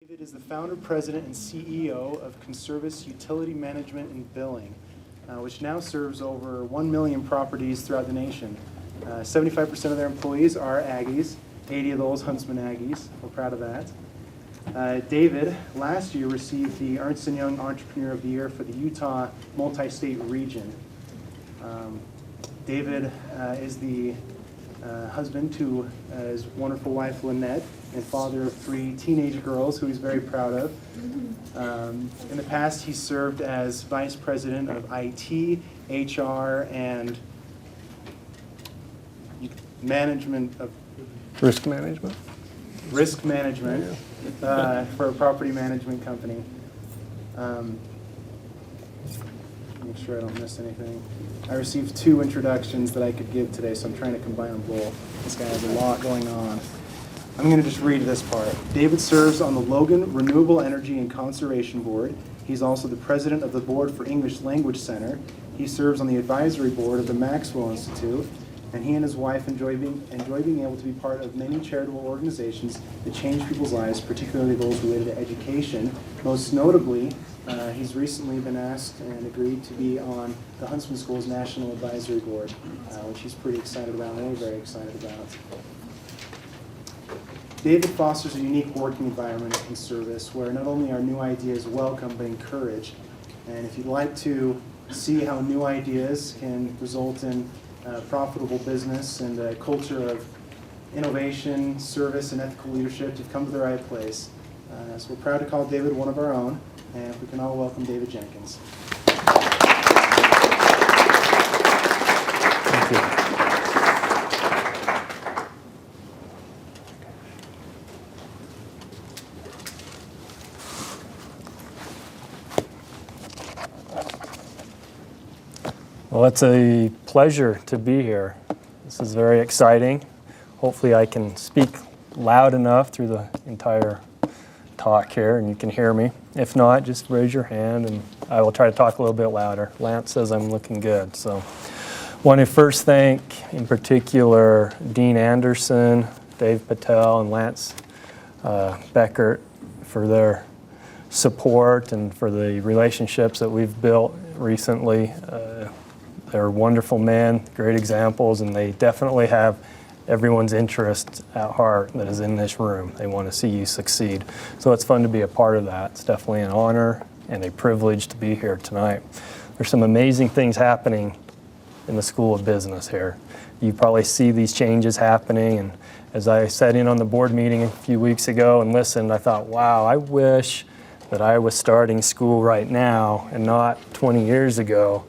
David is the founder, president, and CEO of Conservice Utility Management and Billing, which now serves over 1 million properties throughout the nation. 75% of their employees are Aggies, 80 of those Huntsman Aggies. We're proud of that. David last year received the Ernst & Young Entrepreneur of the Year for the Utah Multi-State Region. David is the husband to his wonderful wife Lynette, and father of 3 teenage girls who he's very proud of. In the past, he served as vice president of IT, HR, and management of Risk management. For a property management company. Make sure I don't miss anything. I received 2 introductions that I could give today, so I'm trying to combine them both. This guy has a lot going on. I'm going to just read this part. David serves on the Logan Renewable Energy and Conservation Board. He's also the president of the Board for English Language Center. He serves on the advisory board of the Maxwell Institute, and he and his wife enjoy being able to be part of many charitable organizations that change people's lives, particularly those related to education. Most notably, he's recently been asked and agreed to be on the Huntsman School's National Advisory Board, which he's pretty excited about, and we're very excited about. David fosters a unique working environment in service where not only are new ideas welcome but encouraged. And if you'd like to see how new ideas can result in profitable business and a culture of innovation, service, and ethical leadership, you've come to the right place. So we're proud to call David one of our own, and if we can all welcome David Jenkins. Thank you. Well, it's a pleasure to be here. This is very exciting. Hopefully I can speak loud enough through the entire talk here and you can hear me. If not, just raise your hand and I will try to talk a little bit louder. Lance says I'm looking good. So I want to first thank, in particular, Dean Anderson, Dave Patel, and Lance Beckert for their support and for the relationships that we've built recently. They're wonderful men, great examples, and they definitely have everyone's interest at heart that is in this room. They want to see you succeed. So it's fun to be a part of that. It's definitely an honor and a privilege to be here tonight. There's some amazing things happening in the School of Business here. You probably see these changes happening, and as I sat in on the board meeting a few weeks ago and listened, I thought, wow, I wish that I was starting school right now and not 20 years ago.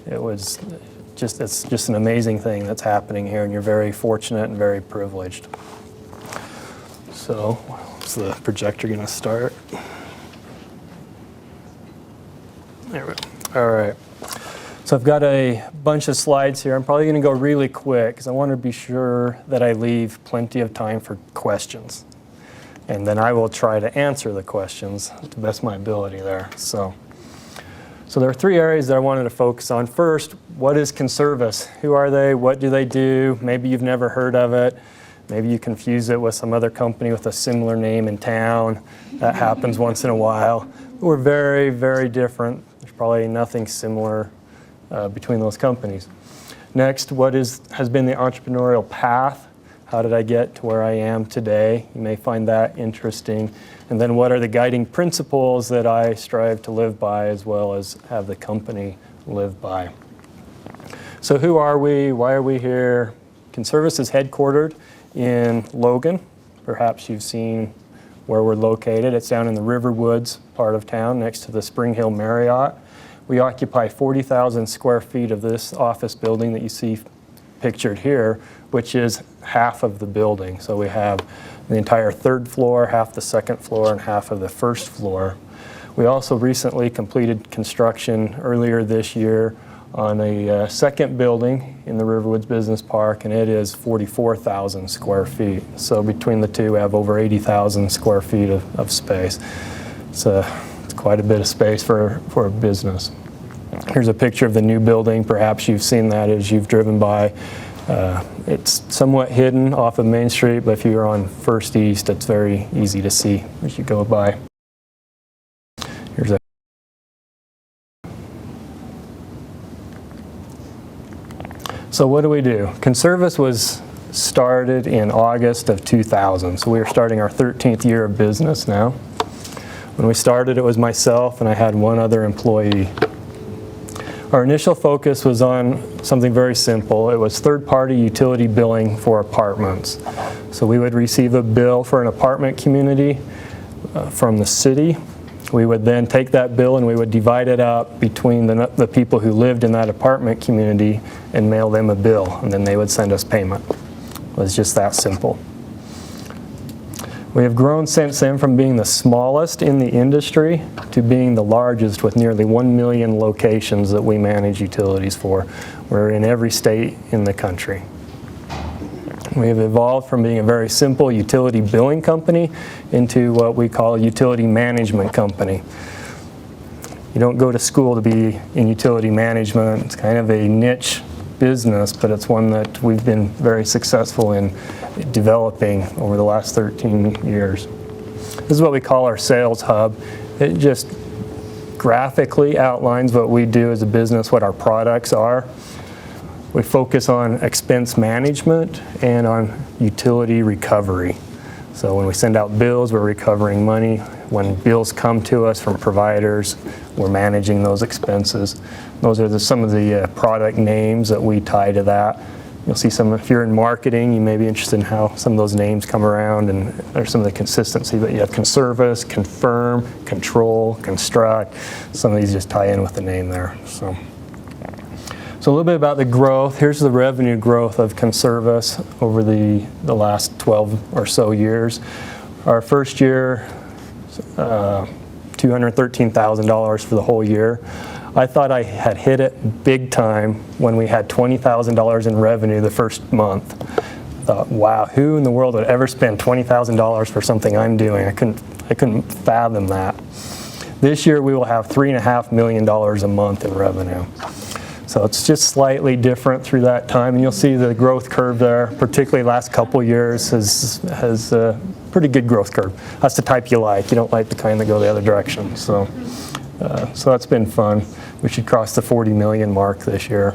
It's just an amazing thing that's happening here, and you're very fortunate and very privileged. So, is the projector going to start? There we go. All right. So I've got a bunch of slides here. I'm probably going to go really quick because I want to be sure that I leave plenty of time for questions. And then I will try to answer the questions to the best of my ability there. So there are 3 areas that I wanted to focus on. First, what is Conservice? Who are they? What do they do? Maybe you've never heard of it. Maybe you confuse it with some other company with a similar name in town. That happens once in a while. We're very, very different. There's probably nothing similar between those companies. Next, what has been the entrepreneurial path? How did I get to where I am today? You may find that interesting. And then what are the guiding principles that I strive to live by as well as have the company live by? So who are we? Why are we here? Conservice is headquartered in Logan. Perhaps you've seen where we're located. It's down in the Riverwoods part of town next to the Spring Hill Marriott. We occupy 40,000 square feet of this office building that you see pictured here, which is half of the building. So we have the entire 3rd floor, half the 2nd floor, and half of the 1st floor. We also recently completed construction earlier this year on a 2nd building in the Riverwoods Business Park, and it is 44,000 square feet. So between the two, we have over 80,000 square feet of space. It's quite a bit of space for a business. Here's a picture of the new building. Perhaps you've seen that as you've driven by It's somewhat hidden off of Main Street, but if you're on First East, it's very easy to see as you go by. Here's a So what do we do? Conservice was started in August of 2000, so we are starting our 13th year of business now. When we started, it was myself and I had one other employee. Our initial focus was on something very simple. It was third-party utility billing for apartments. So we would receive a bill for an apartment community from the city. We would then take that bill and we would divide it up between the people who lived in that apartment community and mail them a bill, and then they would send us payment. It was just that simple. We have grown since then from being the smallest in the industry to being the largest with nearly 1 million locations that we manage utilities for. We're in every state in the country. We have evolved from being a very simple utility billing company into what we call a utility management company. You don't go to school to be in utility management. It's kind of a niche business, but it's one that we've been very successful in developing over the last 13 years. This is what we call our sales hub. It just graphically outlines what we do as a business, what our products are. We focus on expense management and on utility recovery. So when we send out bills, we're recovering money. When bills come to us from providers, we're managing those expenses. Those are some of the product names that we tie to that. You'll see some, if you're in marketing, you may be interested in how some of those names come around, and there's some of the consistency, but you have Conservice, Confirm, Control, Construct. Some of these just tie in with the name there. So a little bit about the growth. Here's the revenue growth of Conservice over the last 12 or so years. Our first year, $213,000 for the whole year. I thought I had hit it big time when we had $20,000 in revenue the first month. I thought, wow, who in the world would ever spend $20,000 for something I'm doing? I couldn't fathom that. This year we will have $3.5 million a month in revenue. So it's just slightly different through that time, and you'll see the growth curve there, particularly the last couple years, has a pretty good growth curve. That's the type you like. You don't like the kind that go the other direction. So that's been fun. We should cross the 40 million mark this year.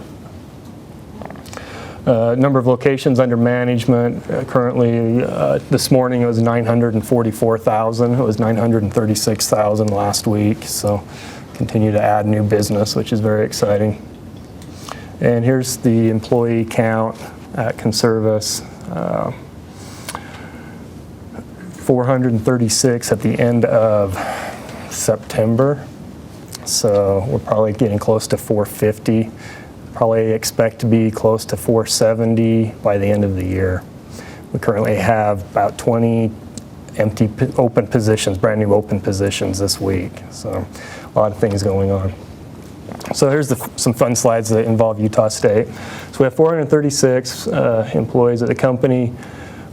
Number of locations under management, currently this morning it was 944,000. It was 936,000 last week. So continue to add new business, which is very exciting. And here's the employee count at Conservice. 436 at the end of September. So we're probably getting close to 450. Probably expect to be close to 470 by the end of the year. We currently have about 20 empty open positions, brand new open positions this week. So a lot of things going on. So here's some fun slides that involve Utah State. So we have 436 employees at the company.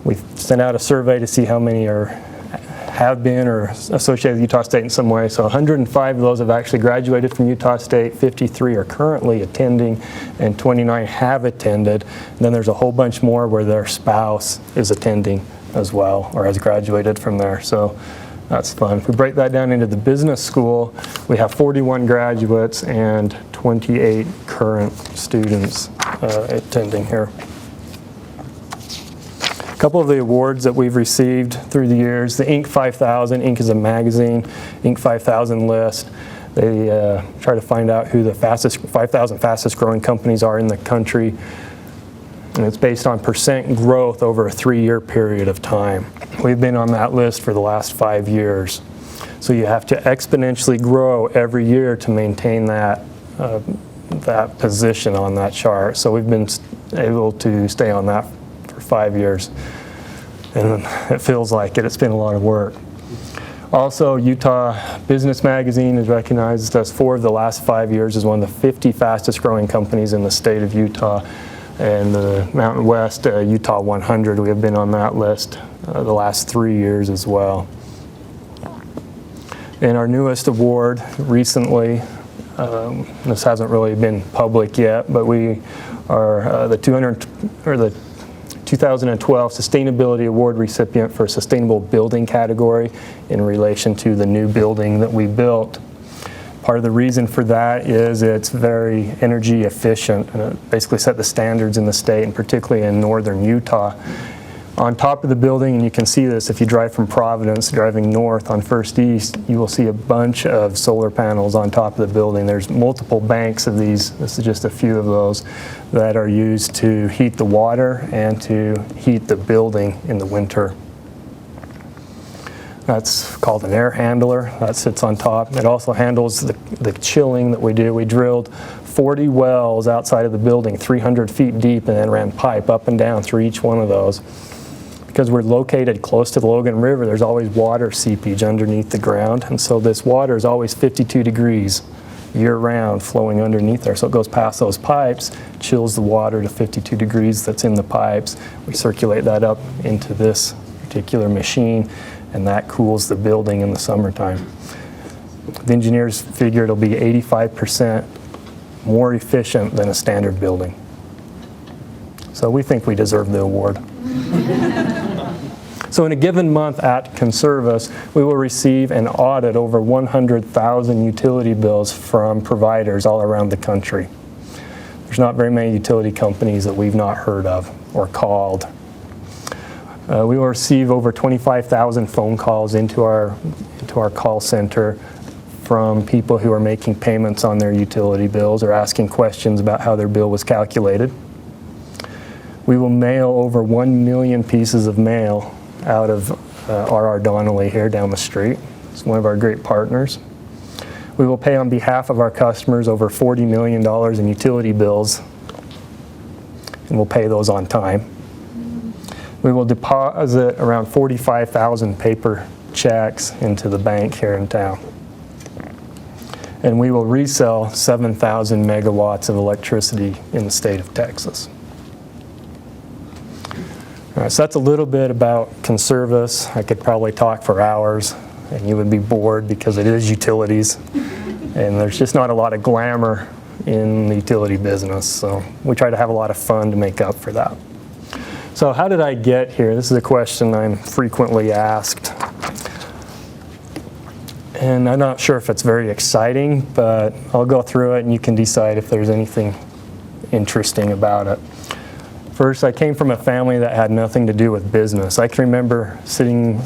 We've sent out a survey to see how many have been or associated with Utah State in some way. So 105 of those have actually graduated from Utah State, 53 are currently attending, and 29 have attended. And then there's a whole bunch more where their spouse is attending as well or has graduated from there. So that's fun. If we break that down into the business school, we have 41 graduates and 28 current students attending here. A couple of the awards that we've received through the years, the Inc. 5000, Inc. is a magazine, Inc. 5000 list. They try to find out who the 5,000 fastest growing companies are in the country. And it's based on percent growth over a 3-year period of time. We've been on that list for the last 5 years. So you have to exponentially grow every year to maintain that position on that chart. So we've been able to stay on that for 5 years. And it feels like it. It's been a lot of work. Also, Utah Business Magazine has recognized us 4 of the last 5 years as one of the 50 fastest growing companies in the state of Utah. And the Mountain West Utah 100, we have been on that list the last 3 years as well. And our newest award recently, this hasn't really been public yet, but we are the 2012 Sustainability Award recipient for Sustainable Building category in relation to the new building that we built. Part of the reason for that is it's very energy efficient, and it basically set the standards in the state, and particularly in northern Utah. On top of the building, and you can see this if you drive from Providence, driving north on First East, you will see a bunch of solar panels on top of the building. There's multiple banks of these, this is just a few of those, that are used to heat the water and to heat the building in the winter. That's called an air handler, that sits on top. It also handles the chilling that we do. We drilled 40 wells outside of the building, 300 feet deep, and then ran pipe up and down through each one of those. Because we're located close to the Logan River, there's always water seepage underneath the ground, and so this water is always 52 degrees year-round flowing underneath there. So it goes past those pipes, chills the water to 52 degrees that's in the pipes. We circulate that up into this particular machine, and that cools the building in the summertime. The engineers figure it'll be 85% more efficient than a standard building. So we think we deserve the award. So in a given month at Conservice, we will receive and audit over 100,000 utility bills from providers all around the country. There's not very many utility companies that we've not heard of or called. We will receive over 25,000 phone calls into our call center from people who are making payments on their utility bills or asking questions about how their bill was calculated. We will mail over 1 million pieces of mail out of R.R. Donnelly here down the street. It's one of our great partners. We will pay on behalf of our customers over $40 million in utility bills, and we'll pay those on time. We will deposit around 45,000 paper checks into the bank here in town. And we will resell 7,000 megawatts of electricity in the state of Texas. All right, so that's a little bit about Conservice. I could probably talk for hours, and you would be bored because it is utilities, and there's just not a lot of glamour in the utility business, so we try to have a lot of fun to make up for that. So how did I get here? This is a question I'm frequently asked, and I'm not sure if it's very exciting, but I'll go through it and you can decide if there's anything interesting about it. First, I came from a family that had nothing to do with business. I can remember sitting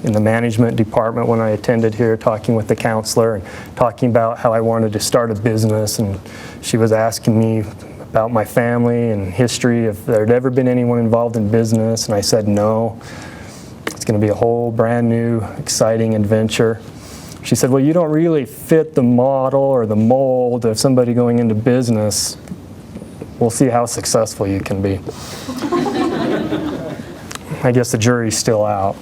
in the management department when I attended here, talking with the counselor and talking about how I wanted to start a business, and she was asking me about my family and history, if there had ever been anyone involved in business, and I said no. It's going to be a whole brand new, exciting adventure. She said, well, you don't really fit the model or the mold of somebody going into business. We'll see how successful you can be. I guess the jury's still out.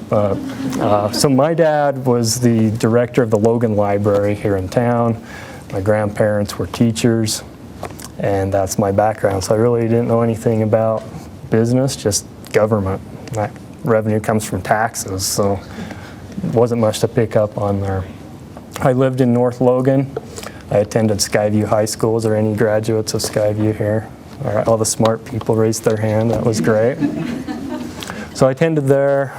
So my dad was the director of the Logan Library here in town. My grandparents were teachers, and that's my background. So I really didn't know anything about business, just government. That revenue comes from taxes, so it wasn't much to pick up on there. I lived in North Logan. I attended Skyview High School. Is there any graduates of Skyview here? All right, all the smart people raised their hand. That was great. So I attended there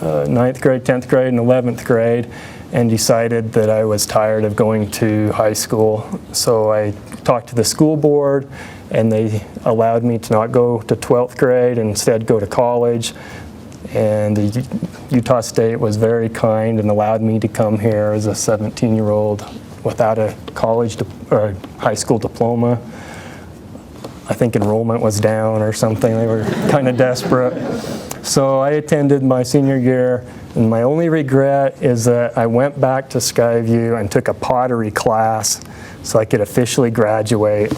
9th grade, 10th grade, and 11th grade, and decided that I was tired of going to high school. So I talked to the school board, and they allowed me to not go to 12th grade and instead go to college. And the Utah State was very kind and allowed me to come here as a 17-year-old without a college or high school diploma. I think enrollment was down or something. They were kind of desperate. So I attended my senior year, and my only regret is that I went back to Skyview and took a pottery class so I could officially graduate.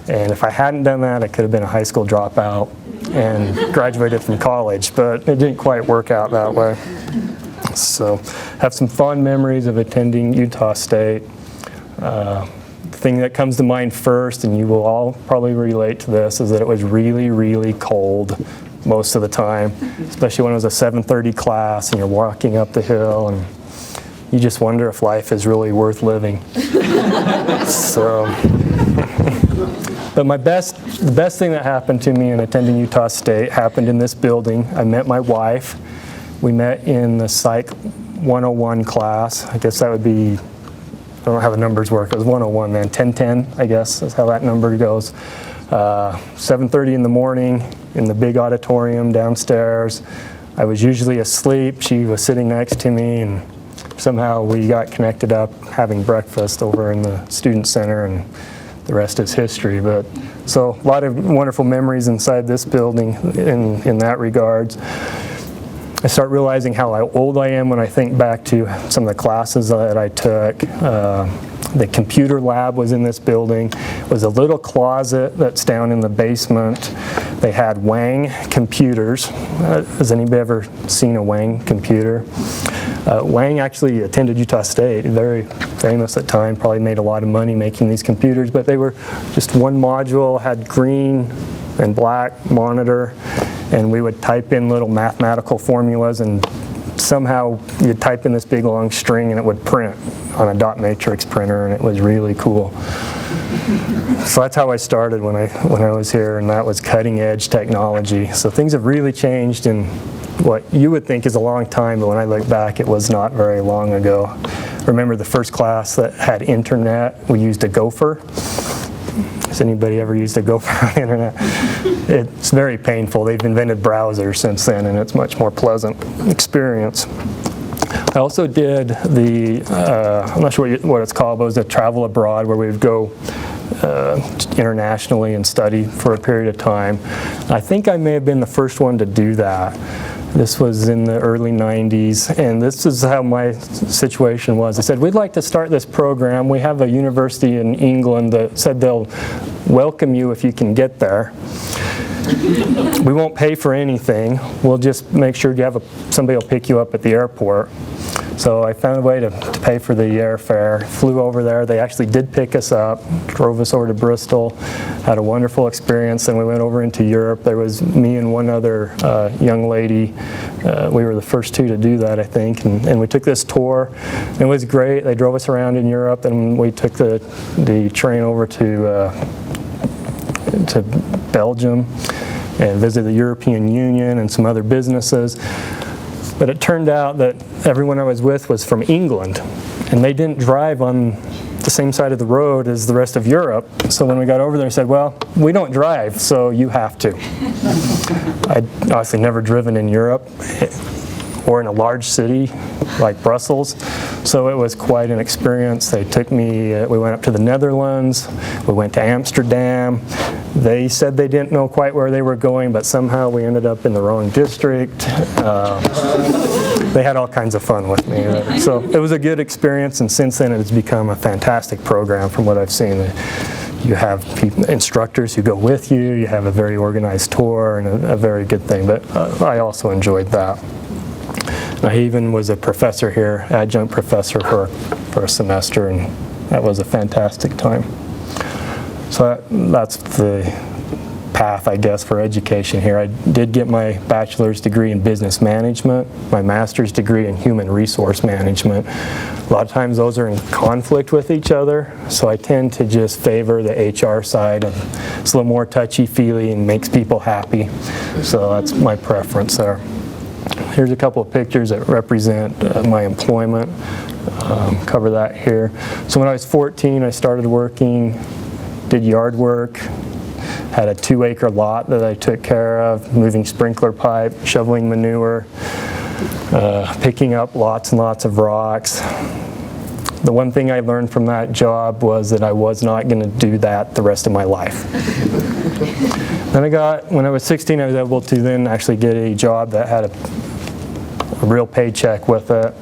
And if I hadn't done that, I could have been a high school dropout and graduated from college, but it didn't quite work out that way. So have some fond memories of attending Utah State. The thing that comes to mind first, and you will all probably relate to this, is that it was really, really cold most of the time, especially when it was a 7:30 class and you're walking up the hill and you just wonder if life is really worth living. So But the best thing that happened to me in attending Utah State happened in this building. I met my wife. We met in the Psych 101 class. I guess that would be, I don't know how the numbers work. It was 101 then, 1010, I guess is how that number goes. 7:30 in the morning in the big auditorium downstairs. I was usually asleep. She was sitting next to me, and somehow we got connected up having breakfast over in the student center, and the rest is history. But so a lot of wonderful memories inside this building in that regards. I start realizing how old I am when I think back to some of the classes that I took. The computer lab was in this building. It was a little closet that's down in the basement. They had Wang computers. Has anybody ever seen a Wang computer? Wang actually attended Utah State, very famous at the time, probably made a lot of money making these computers, but they were just one module, had green and black monitor, and we would type in little mathematical formulas, and somehow you'd type in this big long string and it would print on a dot matrix printer, and it was really cool. So that's how I started when I was here, and that was cutting edge technology. So things have really changed in what you would think is a long time, but when I look back, it was not very long ago. I remember the first class that had internet. We used a Gopher. Has anybody ever used a Gopher on the internet? It's very painful. They've invented browsers since then, and it's much more pleasant experience. I also did I'm not sure what it's called, but it was a travel abroad where we would go internationally and study for a period of time. I think I may have been the first one to do that. This was in the early 90s, and this is how my situation was. They said, we'd like to start this program. We have a university in England that said they'll welcome you if you can get there. We won't pay for anything. We'll just make sure you have somebody will pick you up at the airport. So I found a way to pay for the airfare, flew over there. They actually did pick us up, drove us over to Bristol, had a wonderful experience. Then we went over into Europe. There was me and one other young lady. We were the first two to do that, I think. And we took this tour. It was great. They drove us around in Europe, and we took the train over to Belgium and visited the European Union and some other businesses. But it turned out that everyone I was with was from England, and they didn't drive on the same side of the road as the rest of Europe. So when we got over there, I said, well, we don't drive, so you have to. I'd obviously never driven in Europe or in a large city like Brussels, so it was quite an experience. They took me, we went up to the Netherlands, we went to Amsterdam. They said they didn't know quite where they were going, but somehow we ended up in the wrong district. They had all kinds of fun with me. So it was a good experience, and since then it's become a fantastic program from what I've seen. You have instructors who go with you, you have a very organized tour, and a very good thing, but I also enjoyed that. I even was a professor here, adjunct professor for a semester, and that was a fantastic time. So that's the path, I guess, for education here. I did get my bachelor's degree in business management, my master's degree in human resource management. A lot of times those are in conflict with each other, so I tend to just favor the HR side, and it's a little more touchy-feely and makes people happy. So that's my preference there. Here's a couple of pictures that represent my employment. Cover that here. So when I was 14, I started working, did yard work, had a 2-acre lot that I took care of, moving sprinkler pipe, shoveling manure, picking up lots and lots of rocks. The one thing I learned from that job was that I was not going to do that the rest of my life. Then when I was 16, I was able to then actually get a job that had a real paycheck with it,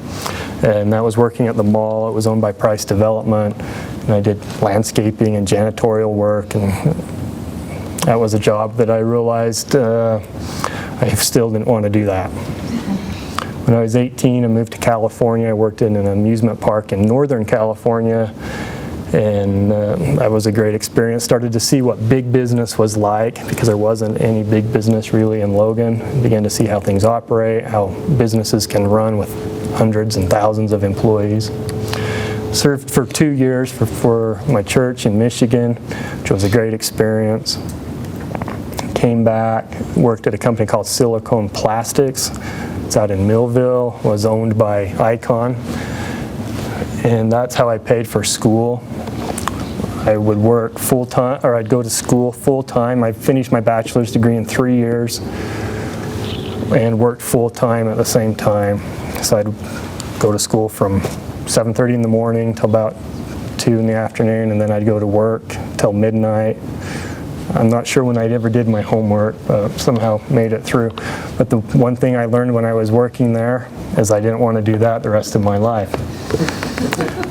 and that was working at the mall. It was owned by Price Development, and I did landscaping and janitorial work, and that was a job that I realized I still didn't want to do that. When I was 18, I moved to California. I worked in an amusement park in Northern California, and that was a great experience. Started to see what big business was like, because there wasn't any big business really in Logan. Began to see how things operate, how businesses can run with hundreds and thousands of employees. Served for 2 years for my church in Michigan, which was a great experience. Came back, worked at a company called Silicone Plastics. It's out in Millville, was owned by Icon. And that's how I paid for school. I would work full-time, or I'd go to school full-time. I finished my bachelor's degree in 3 years and worked full-time at the same time. So I'd go to school from 7:30 in the morning till about 2 in the afternoon, and then I'd go to work till midnight. I'm not sure when I ever did my homework, but somehow made it through. But the one thing I learned when I was working there is I didn't want to do that the rest of my life.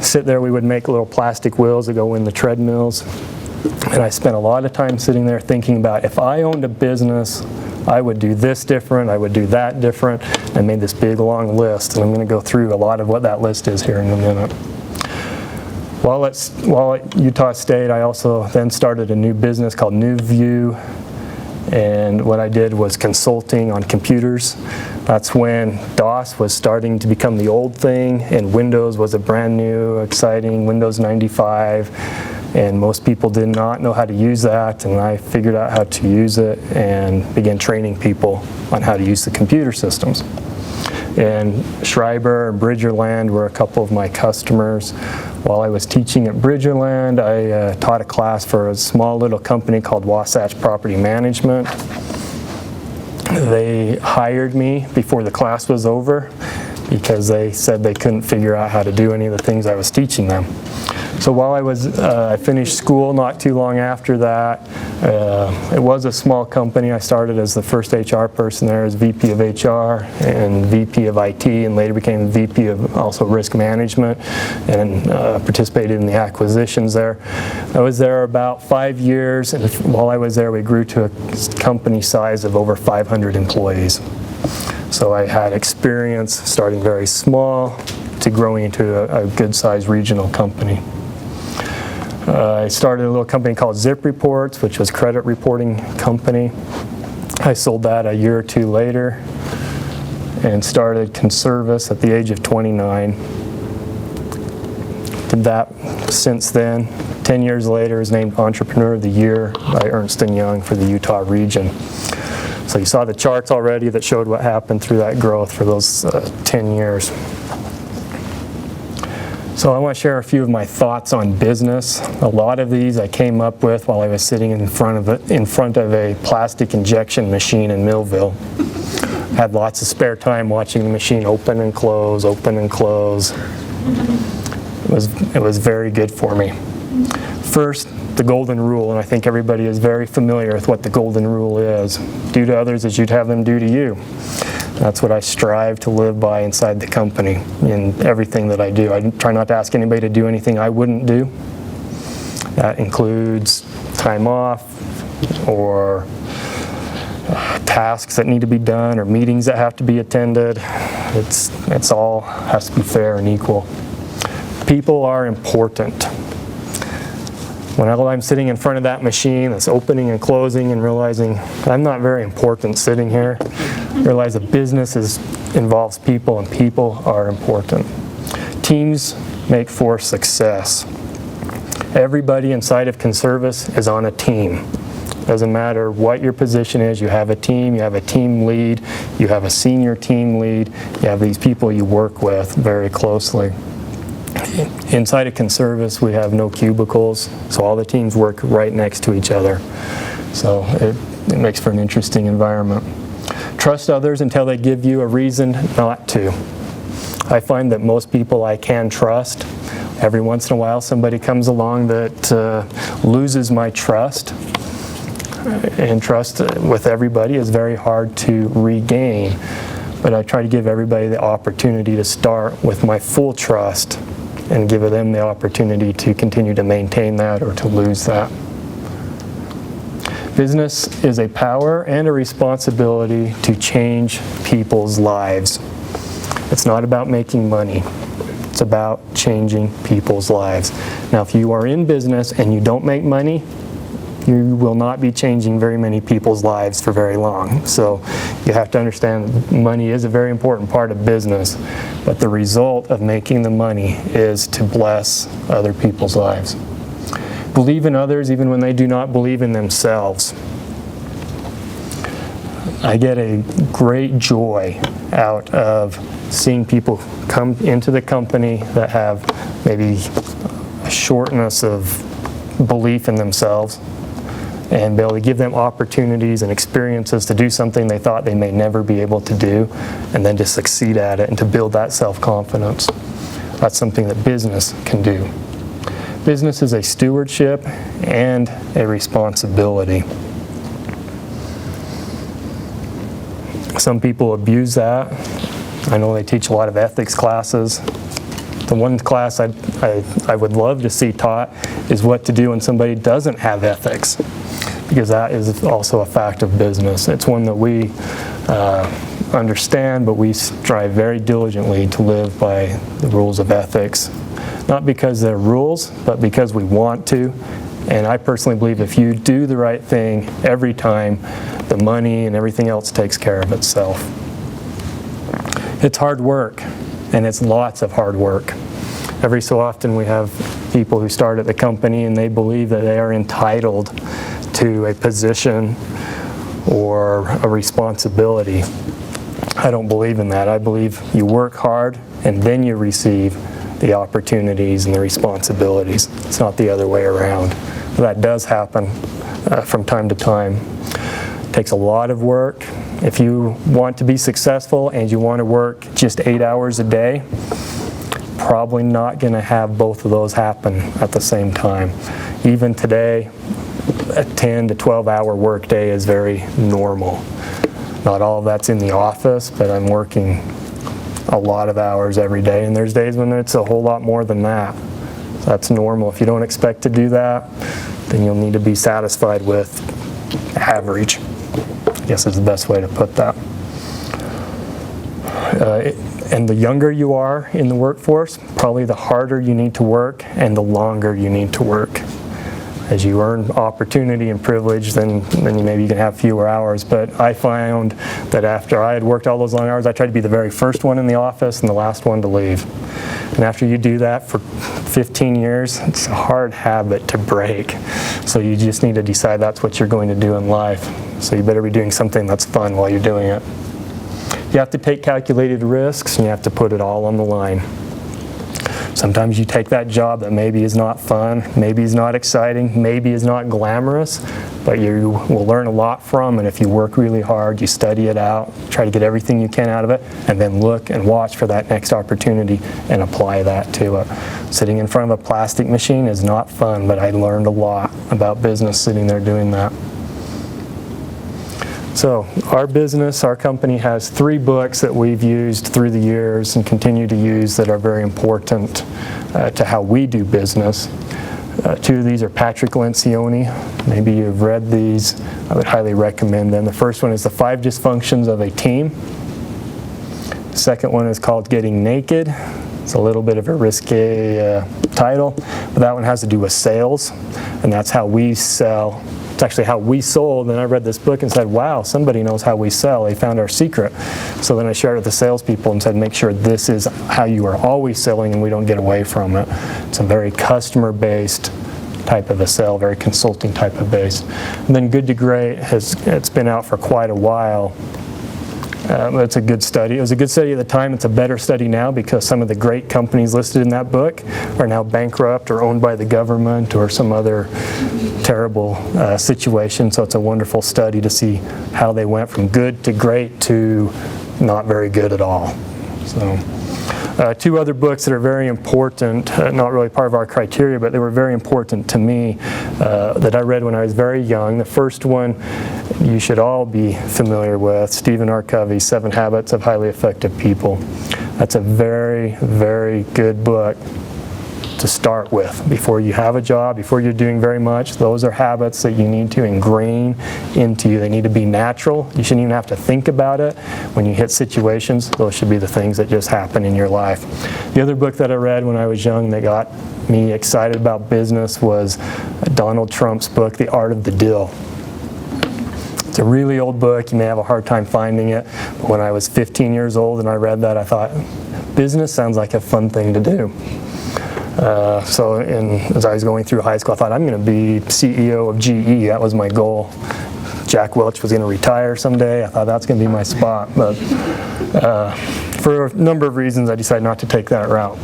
Sit there, we would make little plastic wheels that go in the treadmills. And I spent a lot of time sitting there thinking about if I owned a business, I would do this different, I would do that different. I made this big long list, and I'm going to go through a lot of what that list is here in a minute. While at Utah State, I also then started a new business called New View, and what I did was consulting on computers. That's when DOS was starting to become the old thing, and Windows was a brand new, exciting Windows 95, and most people did not know how to use that, and I figured out how to use it and began training people on how to use the computer systems. And Schreiber and Bridgerland were a couple of my customers. While I was teaching at Bridgerland, I taught a class for a small little company called Wasatch Property Management. They hired me before the class was over because they said they couldn't figure out how to do any of the things I was teaching them. So while I finished school not too long after that, it was a small company. I started as the first HR person there as VP of HR and VP of IT, and later became VP of also risk management, and participated in the acquisitions there. I was there about 5 years, and while I was there, we grew to a company size of over 500 employees. So I had experience starting very small to growing into a good-sized regional company. I started a little company called Zip Reports, which was a credit reporting company. I sold that a year or two later and started Conservice at the age of 29. Did that since then. 10 years later, was named Entrepreneur of the Year by Ernst & Young for the Utah region. So you saw the charts already that showed what happened through that growth for those 10 years. So I want to share a few of my thoughts on business. A lot of these I came up with while I was sitting in front of a plastic injection machine in Millville. Had lots of spare time watching the machine open and close, open and close. It was very good for me. First, the golden rule, and I think everybody is very familiar with what the golden rule is. Do to others as you'd have them do to you. That's what I strive to live by inside the company in everything that I do. I try not to ask anybody to do anything I wouldn't do. That includes time off or tasks that need to be done or meetings that have to be attended. It's all has to be fair and equal. People are important. When I'm sitting in front of that machine that's opening and closing and realizing I'm not very important sitting here, realize a business involves people, and people are important. Teams make for success. Everybody inside of Conservice is on a team. Doesn't matter what your position is, you have a team, you have a team lead, you have a senior team lead, you have these people you work with very closely. Inside of Conservice, we have no cubicles, so all the teams work right next to each other. So it makes for an interesting environment. Trust others until they give you a reason not to. I find that most people I can trust. Every once in a while somebody comes along that loses my trust. And trust with everybody is very hard to regain. But I try to give everybody the opportunity to start with my full trust and give them the opportunity to continue to maintain that or to lose that. Business is a power and a responsibility to change people's lives. It's not about making money. It's about changing people's lives. Now, if you are in business and you don't make money, you will not be changing very many people's lives for very long. So you have to understand money is a very important part of business, but the result of making the money is to bless other people's lives. Believe in others even when they do not believe in themselves. I get a great joy out of seeing people come into the company that have maybe a shortness of belief in themselves and be able to give them opportunities and experiences to do something they thought they may never be able to do, and then to succeed at it and to build that self-confidence. That's something that business can do. Business is a stewardship and a responsibility. Some people abuse that. I know they teach a lot of ethics classes. The one class I would love to see taught is what to do when somebody doesn't have ethics, because that is also a fact of business. It's one that we understand, but we strive very diligently to live by the rules of ethics. Not because they're rules, but because we want to. And I personally believe if you do the right thing every time, the money and everything else takes care of itself. It's hard work, and it's lots of hard work. Every so often we have people who start at the company and they believe that they are entitled to a position or a responsibility. I don't believe in that. I believe you work hard and then you receive the opportunities and the responsibilities. It's not the other way around. That does happen from time to time. It takes a lot of work. If you want to be successful and you want to work just 8 hours a day, probably not going to have both of those happen at the same time. Even today, a 10 to 12 hour workday is very normal. Not all of that's in the office, but I'm working a lot of hours every day, and there's days when it's a whole lot more than that. That's normal. If you don't expect to do that, then you'll need to be satisfied with average, I guess is the best way to put that. And the younger you are in the workforce, probably the harder you need to work and the longer you need to work. As you earn opportunity and privilege, then maybe you can have fewer hours. But I found that after I had worked all those long hours, I tried to be the very first one in the office and the last one to leave. And after you do that for 15 years, it's a hard habit to break. So you just need to decide that's what you're going to do in life. So you better be doing something that's fun while you're doing it. You have to take calculated risks and you have to put it all on the line. Sometimes you take that job that maybe is not fun, maybe is not exciting, maybe is not glamorous, but you will learn a lot from it if you work really hard, you study it out, try to get everything you can out of it, and then look and watch for that next opportunity and apply that to it. Sitting in front of a plastic machine is not fun, but I learned a lot about business sitting there doing that. So our business, our company has 3 books that we've used through the years and continue to use that are very important to how we do business. 2 of these are Patrick Lencioni. Maybe you've read these. I would highly recommend them. The first one is The 5 Dysfunctions of a Team. The second one is called Getting Naked. It's a little bit of a risque title, but that one has to do with sales, and that's how we sell. It's actually how we sold, and I read this book and said, wow, somebody knows how we sell. They found our secret. So then I shared it with the salespeople and said, make sure this is how you are always selling and we don't get away from it. It's a very customer-based type of a sell, very consulting type of base. And then Good to Great, it's been out for quite a while. It's a good study. It was a good study at the time. It's a better study now because some of the great companies listed in that book are now bankrupt or owned by the government or some other terrible situation. So it's a wonderful study to see how they went from good to great to not very good at all. So 2 other books that are very important, not really part of our criteria, but they were very important to me that I read when I was very young. The first one you should all be familiar with, Stephen R. Covey's 7 Habits of Highly Effective People. That's a very, very good book to start with. Before you have a job, before you're doing very much, those are habits that you need to ingrain into you. They need to be natural. You shouldn't even have to think about it. When you hit situations, those should be the things that just happen in your life. The other book that I read when I was young that got me excited about business was Donald Trump's book, The Art of the Deal. It's a really old book. You may have a hard time finding it. But when I was 15 years old and I read that, I thought, business sounds like a fun thing to do. As I was going through high school, I thought, I'm going to be CEO of GE. That was my goal. Jack Welch was going to retire someday. I thought that's going to be my spot. But for a number of reasons, I decided not to take that route.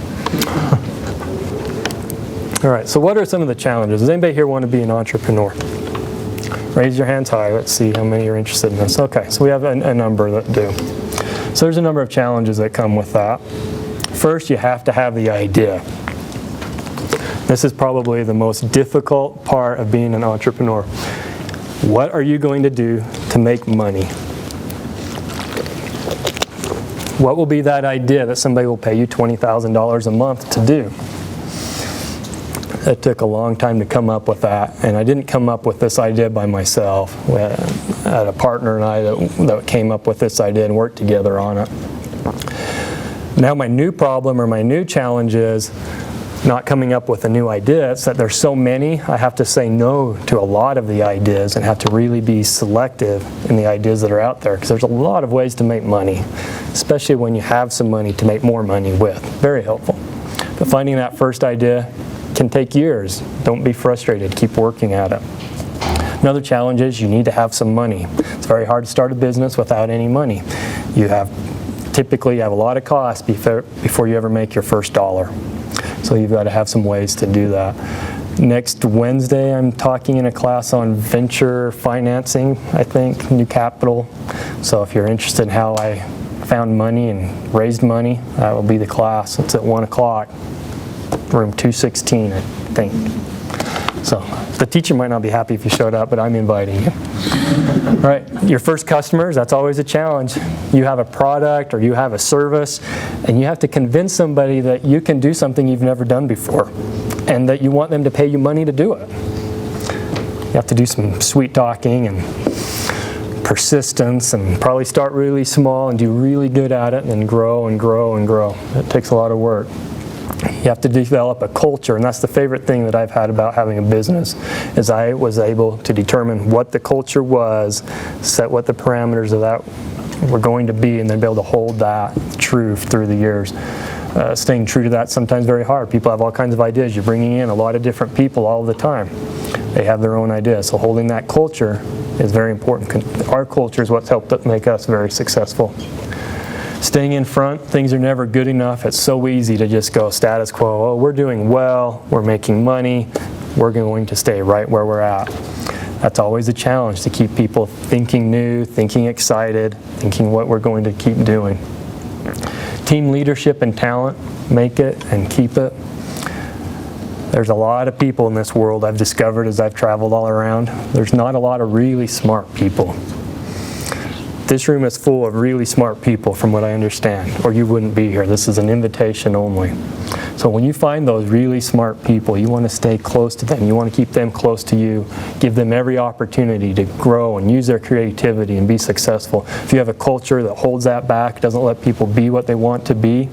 All right, so what are some of the challenges? Does anybody here want to be an entrepreneur? Raise your hands high. Let's see how many are interested in this. Okay, so we have a number that do. So there's a number of challenges that come with that. First, you have to have the idea. This is probably the most difficult part of being an entrepreneur. What are you going to do to make money? What will be that idea that somebody will pay you $20,000 a month to do? It took a long time to come up with that, and I didn't come up with this idea by myself. We had a partner and I that came up with this idea and worked together on it. Now my new problem or my new challenge is not coming up with a new idea. It's that there's so many, I have to say no to a lot of the ideas and have to really be selective in the ideas that are out there, because there's a lot of ways to make money, especially when you have some money to make more money with. Very helpful. But finding that first idea can take years. Don't be frustrated. Keep working at it. Another challenge is you need to have some money. It's very hard to start a business without any money. Typically you have a lot of costs before you ever make your first dollar. So you've got to have some ways to do that. Next Wednesday I'm talking in a class on venture financing, I think, new capital. So if you're interested in how I found money and raised money, that will be the class. It's at 1 o'clock. Room 216, I think. So the teacher might not be happy if you showed up, but I'm inviting you. All right, your first customers, that's always a challenge. You have a product or you have a service, and you have to convince somebody that you can do something you've never done before, and that you want them to pay you money to do it. You have to do some sweet talking and persistence, and probably start really small and do really good at it, and then grow and grow and grow. It takes a lot of work. You have to develop a culture, and that's the favorite thing that I've had about having a business, is I was able to determine what the culture was, set what the parameters of that were going to be, and then be able to hold that true through the years. Staying true to that is sometimes very hard. People have all kinds of ideas. You're bringing in a lot of different people all the time. They have their own ideas. So holding that culture is very important. Our culture is what's helped make us very successful. Staying in front, things are never good enough. It's so easy to just go status quo. Oh, we're doing well, we're making money, we're going to stay right where we're at. That's always a challenge, to keep people thinking new, thinking excited, thinking what we're going to keep doing. Team leadership and talent, make it and keep it. There's a lot of people in this world I've discovered as I've traveled all around. There's not a lot of really smart people. This room is full of really smart people from what I understand, or you wouldn't be here. This is an invitation only. So when you find those really smart people, you want to stay close to them. You want to keep them close to you. Give them every opportunity to grow and use their creativity and be successful. If you have a culture that holds that back, doesn't let people be what they want to be,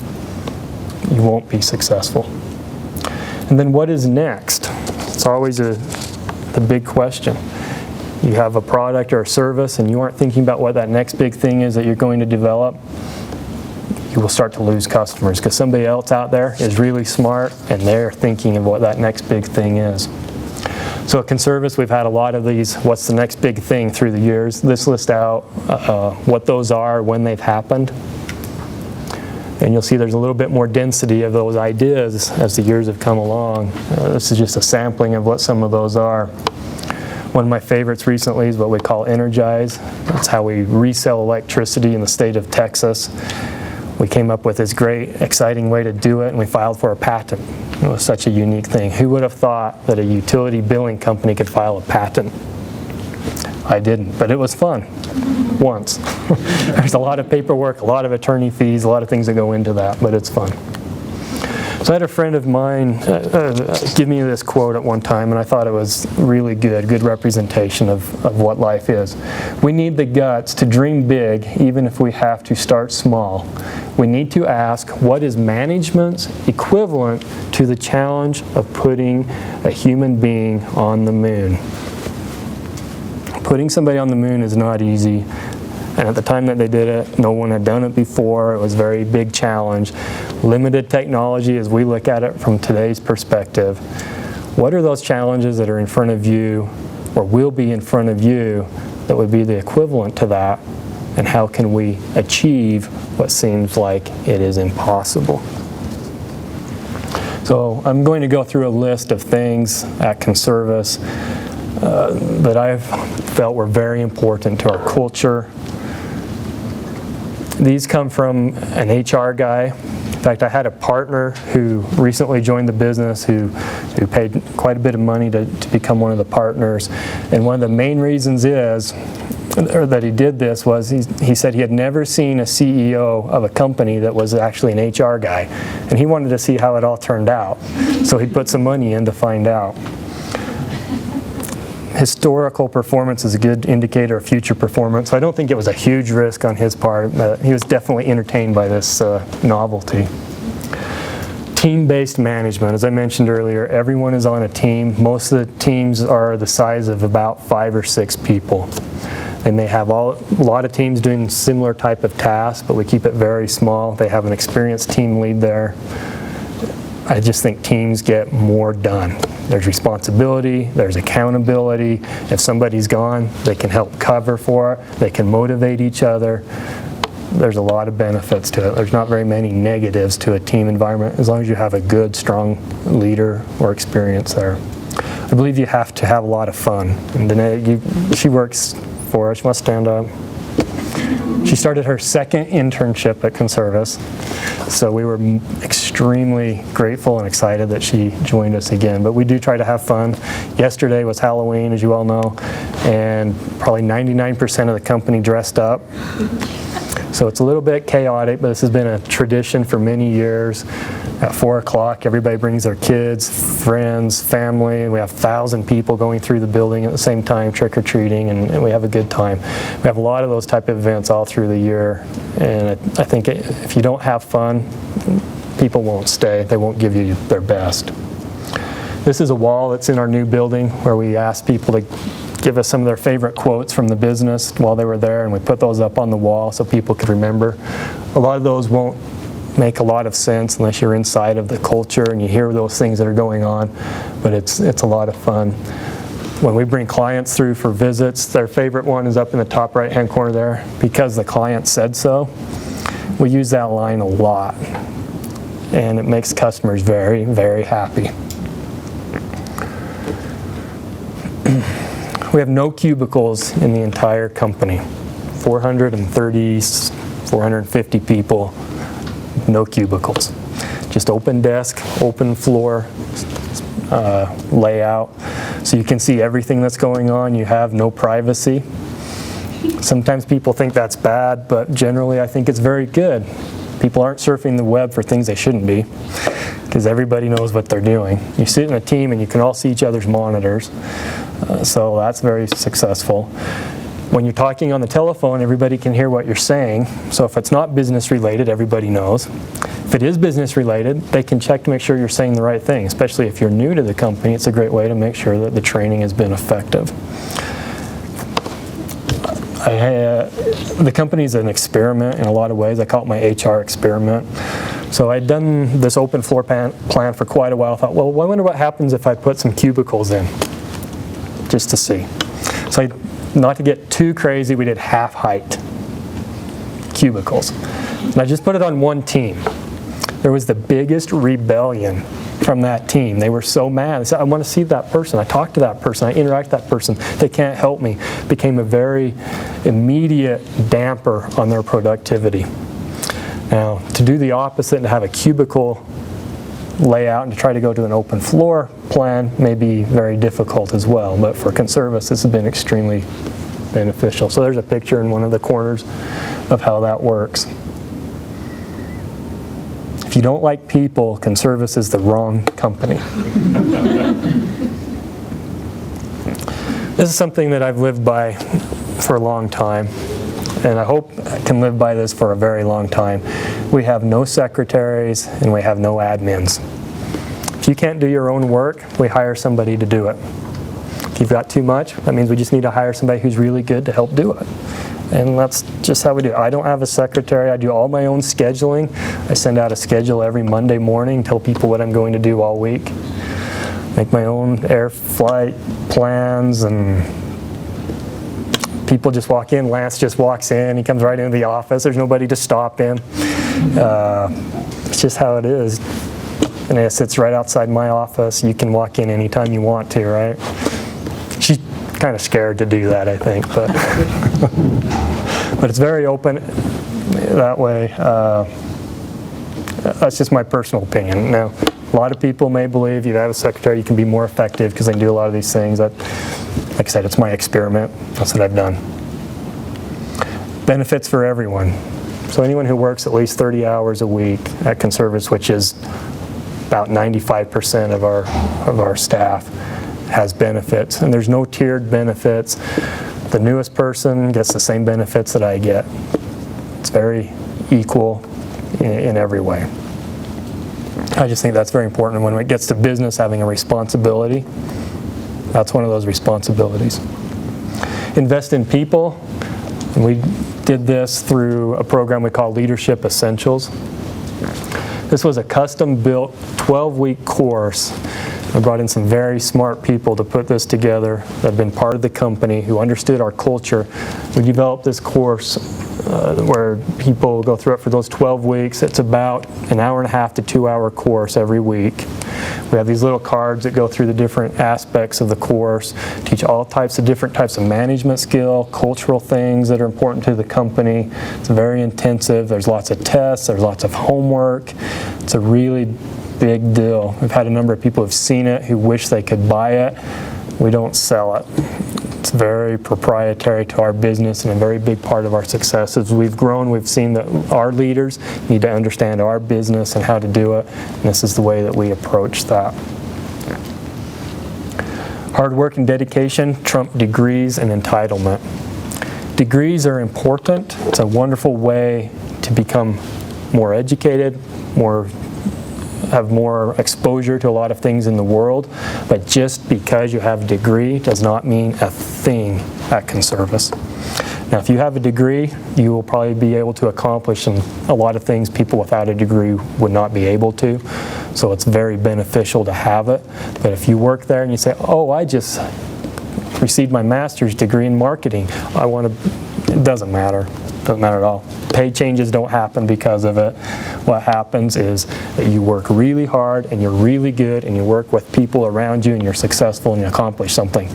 you won't be successful. And then what is next? It's always the big question. You have a product or a service and you aren't thinking about what that next big thing is that you're going to develop, you will start to lose customers, because somebody else out there is really smart and they're thinking of what that next big thing is. So at Conservice, we've had a lot of these, what's the next big thing, through the years. This lists out what those are, when they've happened. And you'll see there's a little bit more density of those ideas as the years have come along. This is just a sampling of what some of those are. One of my favorites recently is what we call Energize. That's how we resell electricity in the state of Texas. We came up with this great, exciting way to do it, and we filed for a patent. It was such a unique thing. Who would have thought that a utility billing company could file a patent? I didn't, but it was fun. Once. There's a lot of paperwork, a lot of attorney fees, a lot of things that go into that, but it's fun. So I had a friend of mine give me this quote at one time, and I thought it was really good representation of what life is. We need the guts to dream big, even if we have to start small. We need to ask, what is management's equivalent to the challenge of putting a human being on the moon? Putting somebody on the moon is not easy. And at the time that they did it, no one had done it before. It was a very big challenge. Limited technology as we look at it from today's perspective. What are those challenges that are in front of you or will be in front of you that would be the equivalent to that? And how can we achieve what seems like it is impossible? So I'm going to go through a list of things at Conservice that I've felt were very important to our culture. These come from an HR guy. In fact, I had a partner who recently joined the business who paid quite a bit of money to become one of the partners. And one of the main reasons that he did this was he said he had never seen a CEO of a company that was actually an HR guy. And he wanted to see how it all turned out. So he put some money in to find out. Historical performance is a good indicator of future performance. So I don't think it was a huge risk on his part. He was definitely entertained by this novelty. Team-based management. As I mentioned earlier, everyone is on a team. Most of the teams are the size of about 5 or 6 people. They may have a lot of teams doing similar type of tasks, but we keep it very small. They have an experienced team lead there. I just think teams get more done. There's responsibility, there's accountability. If somebody's gone, they can help cover for it. They can motivate each other. There's a lot of benefits to it. There's not very many negatives to a team environment as long as you have a good, strong leader or experience there. I believe you have to have a lot of fun. And Danae, she works for us. She wants to stand up. She started her second internship at Conservice, so we were extremely grateful and excited that she joined us again. But we do try to have fun. Yesterday was Halloween, as you all know, and probably 99% of the company dressed up. So it's a little bit chaotic, but this has been a tradition for many years. At 4 o'clock, everybody brings their kids, friends, family, and we have 1,000 people going through the building at the same time, trick-or-treating, and we have a good time. We have a lot of those type of events all through the year, and I think if you don't have fun, people won't stay. They won't give you their best. This is a wall that's in our new building where we ask people to give us some of their favorite quotes from the business while they were there, and we put those up on the wall so people could remember. A lot of those won't make a lot of sense unless you're inside of the culture and you hear those things that are going on, but it's a lot of fun. When we bring clients through for visits, their favorite one is up in the top right-hand corner there, because the client said so. We use that line a lot, and it makes customers very, very happy. We have no cubicles in the entire company. 430, 450 people, no cubicles. Just open desk, open floor layout. So you can see everything that's going on. You have no privacy. Sometimes people think that's bad, but generally I think it's very good. People aren't surfing the web for things they shouldn't be, because everybody knows what they're doing. You sit in a team and you can all see each other's monitors. So that's very successful. When you're talking on the telephone, everybody can hear what you're saying. So if it's not business related, everybody knows. If it is business related, they can check to make sure you're saying the right thing. Especially if you're new to the company, it's a great way to make sure that the training has been effective. The company's an experiment in a lot of ways. I call it my HR experiment. So I'd done this open floor plan for quite a while. I thought, well, I wonder what happens if I put some cubicles in, just to see. So not to get too crazy, we did half height cubicles. And I just put it on one team. There was the biggest rebellion from that team. They were so mad. They said, I want to see that person. I talked to that person. I interact with that person. They can't help me. It became a very immediate damper on their productivity. Now, to do the opposite and to have a cubicle layout and to try to go to an open floor plan may be very difficult as well. But for Conservice, this has been extremely beneficial. So there's a picture in one of the corners of how that works. If If you don't like people, Conservice is the wrong company. This is something that I've lived by for a long time, and I hope I can live by this for a very long time. We have no secretaries and we have no admins. If you can't do your own work, we hire somebody to do it. If you've got too much, that means we just need to hire somebody who's really good to help do it. And that's just how we do it. I don't have a secretary. I do all my own scheduling. I send out a schedule every Monday morning, tell people what I'm going to do all week. Make my own air flight plans, and people just walk in. Lance just walks in. He comes right into the office. There's nobody to stop him. It's just how it is. And it sits right outside my office. You can walk in anytime you want to, right? She's kind of scared to do that, I think, but but it's very open that way. That's just my personal opinion. Now, a lot of people may believe you have a secretary, you can be more effective because they can do a lot of these things. Like I said, it's my experiment. That's what I've done. Benefits for everyone. So anyone who works at least 30 hours a week at Conservice, which is about 95% of our staff, has benefits. And there's no tiered benefits. The newest person gets the same benefits that I get. It's very equal in every way. I just think that's very important. When it gets to business, having a responsibility, that's one of those responsibilities. Invest in people. And we did this through a program we call Leadership Essentials. This was a custom-built 12-week course. I brought in some very smart people to put this together that have been part of the company, who understood our culture. We developed this course where people go through it for those 12 weeks. It's about an hour and a half to 2 hour course every week. We have these little cards that go through the different aspects of the course, teach all types of different types of management skill, cultural things that are important to the company. It's very intensive. There's lots of tests. There's lots of homework. It's a really big deal. We've had a number of people who've seen it who wish they could buy it. We don't sell it. It's very proprietary to our business and a very big part of our success. As we've grown, we've seen that our leaders need to understand our business and how to do it, and this is the way that we approach that. Hard work and dedication trump degrees and entitlement. Degrees are important. It's a wonderful way to become more educated, have more exposure to a lot of things in the world, but just because you have a degree does not mean a thing at Conservice. Now, if you have a degree, you will probably be able to accomplish a lot of things people without a degree would not be able to. So it's very beneficial to have it. But if you work there and you say, oh, I just received my master's degree in marketing, it doesn't matter. Doesn't matter at all. Pay changes don't happen because of it. What happens is that you work really hard and you're really good and you work with people around you and you're successful and you accomplish something.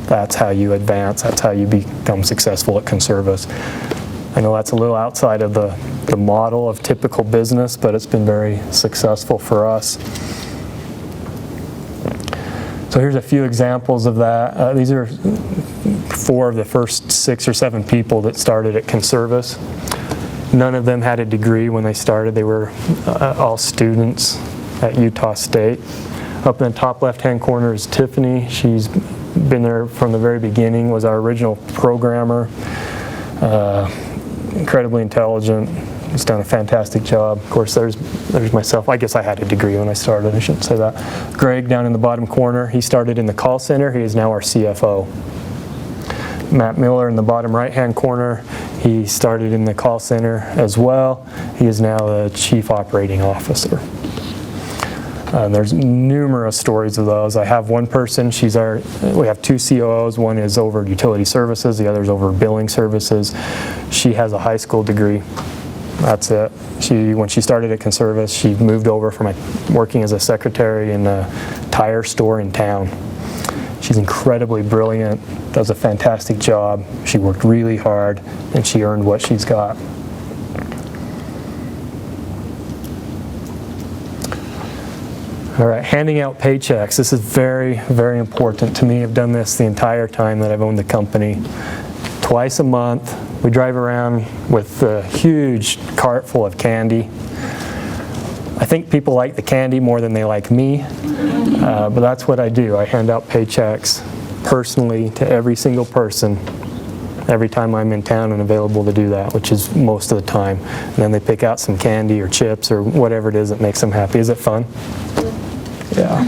That's how you advance. That's how you become successful at Conservice. I know that's a little outside of the model of typical business, but it's been very successful for us. So here's a few examples of that. These are 4 of the first 6 or 7 people that started at Conservice. None of them had a degree when they started. They were all students at Utah State. Up in the top left-hand corner is Tiffany. She's been there from the very beginning, was our original programmer. Incredibly intelligent. He's done a fantastic job. Of course, there's myself. I guess I had a degree when I started. I shouldn't say that. Greg down in the bottom corner. He started in the call center. He is now our CFO. Matt Miller in the bottom right-hand corner. He started in the call center as well. He is now the Chief Operating Officer. There's numerous stories of those. I have one person, we have 2 COOs. One is over utility services, the other is over billing services. She has a high school degree. That's it. When she started at Conservice, she moved over from working as a secretary in a tire store in town. She's incredibly brilliant, does a fantastic job. She worked really hard, and she earned what she's got. All right, handing out paychecks. This is very, very important to me. I've done this the entire time that I've owned the company. Twice a month, we drive around with a huge cart full of candy. I think people like the candy more than they like me, but that's what I do. I hand out paychecks personally to every single person every time I'm in town and available to do that, which is most of the time. And then they pick out some candy or chips or whatever it is that makes them happy. Is it fun? Yeah.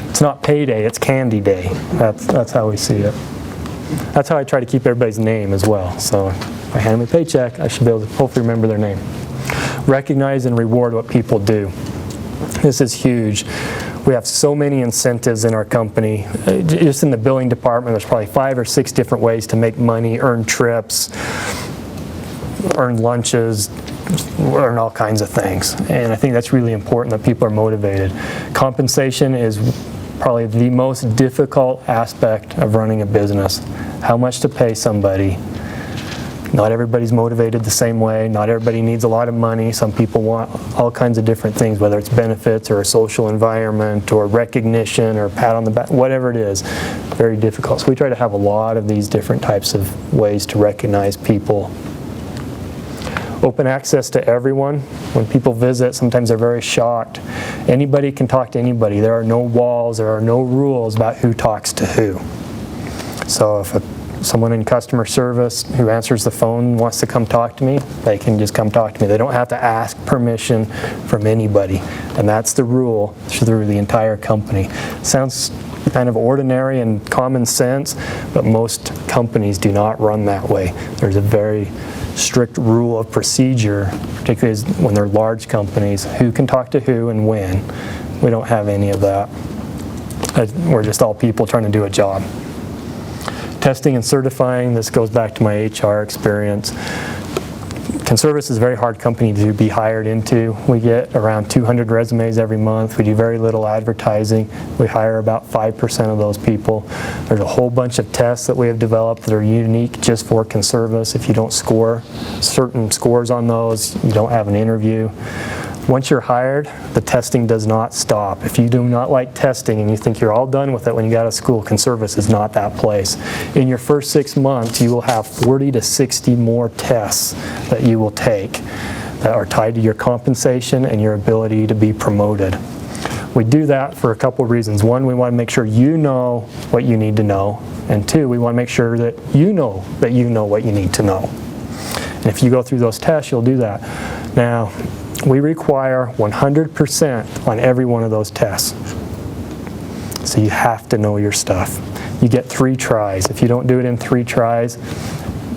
It's not payday, it's candy day. That's how we see it. That's how I try to keep everybody's name as well. So if I hand them a paycheck, I should be able to hopefully remember their name. Recognize and reward what people do. This is huge. We have so many incentives in our company. Just in the billing department, there's probably 5 or 6 different ways to make money, earn trips, earn lunches, earn all kinds of things. And I think that's really important that people are motivated. Compensation is probably the most difficult aspect of running a business. How much to pay somebody. Not everybody's motivated the same way. Not everybody needs a lot of money. Some people want all kinds of different things, whether it's benefits or a social environment or recognition or pat on the back, whatever it is. Very difficult. So we try to have a lot of these different types of ways to recognize people. Open access to everyone. When people visit, sometimes they're very shocked. Anybody can talk to anybody. There are no walls, there are no rules about who talks to who. So if someone in customer service who answers the phone wants to come talk to me, they can just come talk to me. They don't have to ask permission from anybody. And that's the rule through the entire company. Sounds kind of ordinary and common sense, but most companies do not run that way. There's a very strict rule of procedure, particularly when they're large companies, who can talk to who and when. We don't have any of that. We're just all people trying to do a job. Testing and certifying, this goes back to my HR experience. Conservice is a very hard company to be hired into. We get around 200 resumes every month. We do very little advertising. We hire about 5% of those people. There's a whole bunch of tests that we have developed that are unique just for Conservice. If you don't score certain scores on those, you don't have an interview. Once you're hired, the testing does not stop. If you do not like testing and you think you're all done with it when you get out of school, Conservice is not that place. In your first 6 months, you will have 40 to 60 more tests that you will take that are tied to your compensation and your ability to be promoted. We do that for a couple of reasons. One, we want to make sure you know what you need to know. And 2, we want to make sure that you know what you need to know. And if you go through those tests, you'll do that. Now, we require 100% on every one of those tests. So you have to know your stuff. You get 3 tries. If you don't do it in 3 tries,